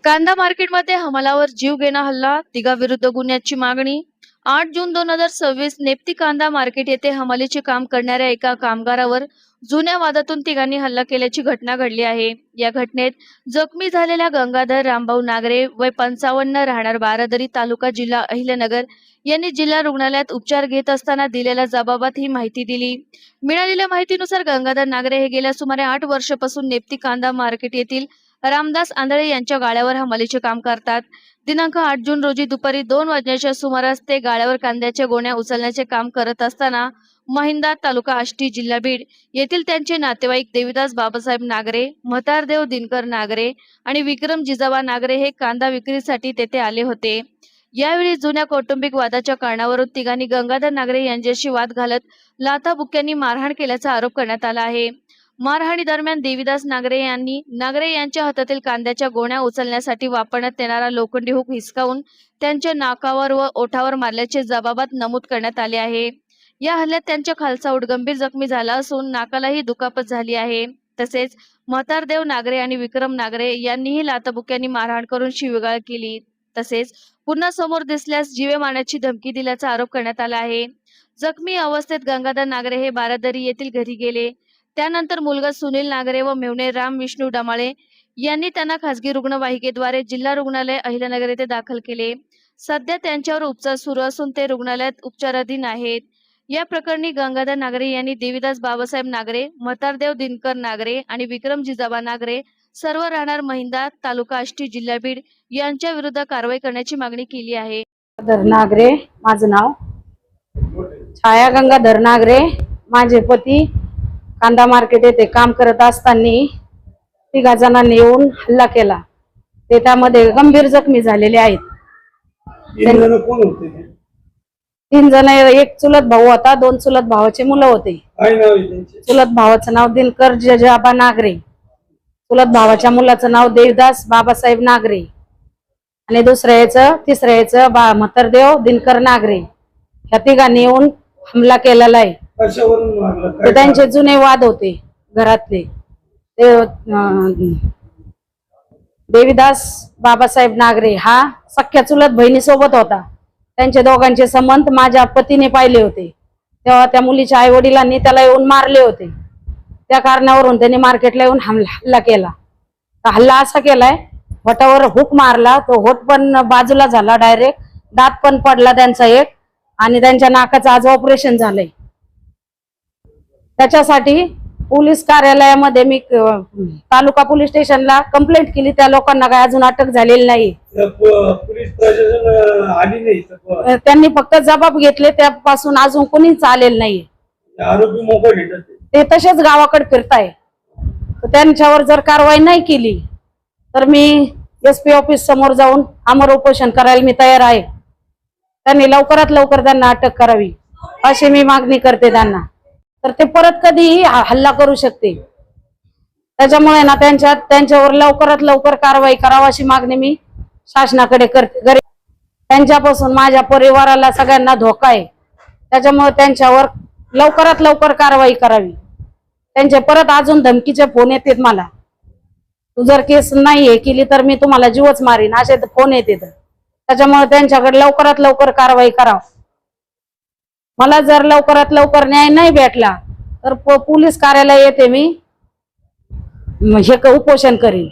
कांदा मार्केटमध्ये हमालावर जीव घेणा हल्ला, तिघाविरुद्ध गुन्ह्याची मागणी। 8 जून 2026 नेप्ती कांदा मार्केट येथे हमालीचे काम करणाऱ्या एका कामगारावर जुन्या वादातून तिघांनी हल्ला केल्याची घटना घडली आहे। या घटनेत जखमी झालेल्या गंगाधर रामभाऊ नागरे वय 55 राहणार बारादरी तालुका जिल्हा अहिल्यानगर यांनी जिल्हा रुग्णालयात उपचार घेत असताना दिलेल्या जबाबात ही माहिती दिली। मिळालेल्या माहितीनुसार गंगाधर नागरे हे गेल्या सुमारे 8 वर्षापासून नेप्ती कांदा मार्केट येथील रामदास आंधळे यांच्या गाड्यावर हमालीचे काम करतात। दिनांक 8 जून रोजी दुपारी 2 वाजण्याच्या सुमारास ते गाड्यावर कांद्याच्या गोण्या उचलण्याचे काम करत असताना महिंदा तालुका आष्टी जिल्हा बीड येथील त्यांचे नातेवाईक देविदास बाबासाहेब नागरे, म्हातारदेव दिनकर नागरे आणि विक्रम जिजाबा नागरे हे कांदा विक्रीसाठी तेथे आले होते। यावेळी जुन्या कौटुंबिक वादाच्या कारणावरून तिघांनी गंगाधर नागरे यांच्याशी वाद घालत लाथाबुक्क्यांनी मारहाण केल्याचा आरोप करण्यात आला आहे। मारहाणी दरम्यान देविदास नागरे यांनी नागरे यांच्या हातातील कांद्याच्या गोण्या उचलण्यासाठी वापरण्यात येणारा लोखंडी हुक हिसकावून त्यांच्या नाकावर व ओठावर मारल्याचे जबाबात नमूद करण्यात आले आहे। या हल्ल्यात त्यांच्या खालचा ओठ गंभीर जखमी झाला असून नाकालाही दुखापत झाली आहे। तसेच म्हातारदेव नागरे आणि विक्रम नागरे यांनीही लाथाबुक्क्यांनी मारहाण करून शिवीगाळ केली। तसेच पुन्हा समोर दिसल्यास जीवे मारण्याची धमकी दिल्याचा आरोप करण्यात आला आहे। जखमी अवस्थेत गंगाधर नागरे हे बारादरी येथील घरी गेले। त्यानंतर मुलगा सुनील नागरे व मेवणे राम विष्णू डमाळे यांनी त्यांना खासगी रुग्णवाहिकेद्वारे जिल्हा रुग्णालय अहिल्यानगर येथे दाखल केले। सध्या त्यांच्यावर उपचार सुरू असून ते रुग्णालयात उपचाराधीन आहेत। या प्रकरणी गंगाधर नागरे यांनी देविदास बाबासाहेब नागरे, म्हातारदेव दिनकर नागरे आणि विक्रम जिजाबा नागरे सर्व राहणार महिंदा तालुका आष्टी जिल्हा बीड यांच्या विरुद्ध कारवाई करण्याची मागणी केली आहे। गंगाधर नागरे माझं नाव, छाया गंगाधर नागरे माझे पती कांदा मार्केट येथे काम करत असताना तिघा जणांनी येऊन हल्ला केला। ते त्यामध्ये गंभीर जखमी झालेले आहेत। 3 जण, एक चुलत भाऊ होता, 2 चुलत भावाचे मुलं होते। चुलत भावाचं नाव दिनकर जिजाबा नागरे, चुलत भावाच्या मुलाचं नाव देवदास बाबासाहेब नागरे आणि तिसऱ्या याचं म्हातारदेव दिनकर नागरे। ह्या तिघांनी येऊन हमला केलेला आहे। ते त्यांचे जुने वाद होते घरातले। ते देविदास बाबासाहेब नागरे हा सख्या चुलत बहिणी सोबत होता। त्यांचे दोघांचे संबंध माझ्या पतीने पाहिले होते। तेव्हा त्या मुलीच्या आई वडिलांनी त्याला येऊन मारले होते। त्या कारणावरून त्यांनी मार्केटला येऊन हल्ला केला। हल्ला असा केलाय, होटावर हुक मारला, तो होट पण बाजूला झाला डायरेक्ट, दात पण पडला त्यांचा एक, आणि त्यांच्या नाकाचं आज ऑपरेशन झालंय। त्याच्यासाठी पोलीस कार्यालयामध्ये मी तालुका पोलीस स्टेशनला कंप्लेंट केली। त्या लोकांना काय अजून अटक झालेली नाही। पोलीस प्रशासन आली नाही, त्यांनी फक्त जबाब घेतले, त्यापासून अजून कोणीच आलेलं नाही। आरोपी मोकळे ते तसेच गावाकडे फिरताय। त्यांच्यावर जर कारवाई नाही केली तर मी SP ऑफिस समोर जाऊन आमरण उपोषण करायला मी तयार आहे। त्यांनी लवकरात लवकर त्यांना अटक करावी अशी मी मागणी करते त्यांना। तर ते परत कधीही हल्ला करू शकते। त्याच्यामुळे ना त्यांच्यावर लवकरात लवकर कारवाई करावी अशी मागणी मी शासनाकडे करते। त्यांच्यापासून माझ्या परिवाराला सगळ्यांना धोका आहे। त्याच्यामुळे त्यांच्यावर लवकरात लवकर कारवाई करावी। त्यांचे परत अजून धमकीचे फोन येतात मला, तू जर केस नाही केली तर मी तुम्हाला जीवच मारीन, असे फोन येतात। त्याच्यामुळे त्यांच्याकडे लवकरात लवकर कारवाई करावी। मला जर लवकरात लवकर न्याय नाही भेटला तर पोलीस कार्यालय येते मी हे उपोषण करीन।